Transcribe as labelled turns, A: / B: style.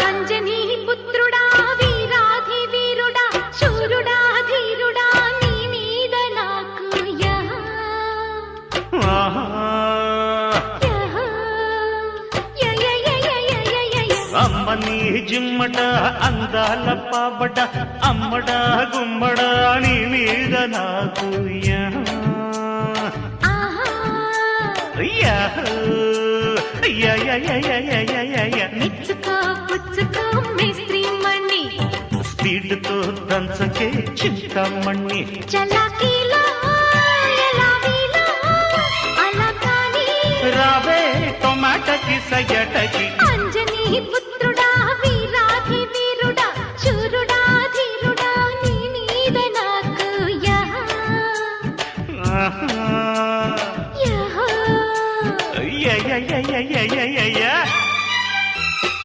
A: అంజనీ పుత్రుడా వీరాధి వీరుడా శూరుడా ధీరుడా నీ మీద నాకు
B: అమ్మని జిమ్మట అందాల పాపట అమ్మడ గుమ్మడ నీ మీద నాకు
A: మెచ్చుకో పుచ్చుకో మేస్త్రీ మణి
B: స్పీడ్తో దంచకే చింతమణి
A: చలాకీలో ఎలాగీలో అలా కానీ
B: రావే టొమాటోకి సయ్యటకి
A: అంజనీ పుత్రుడా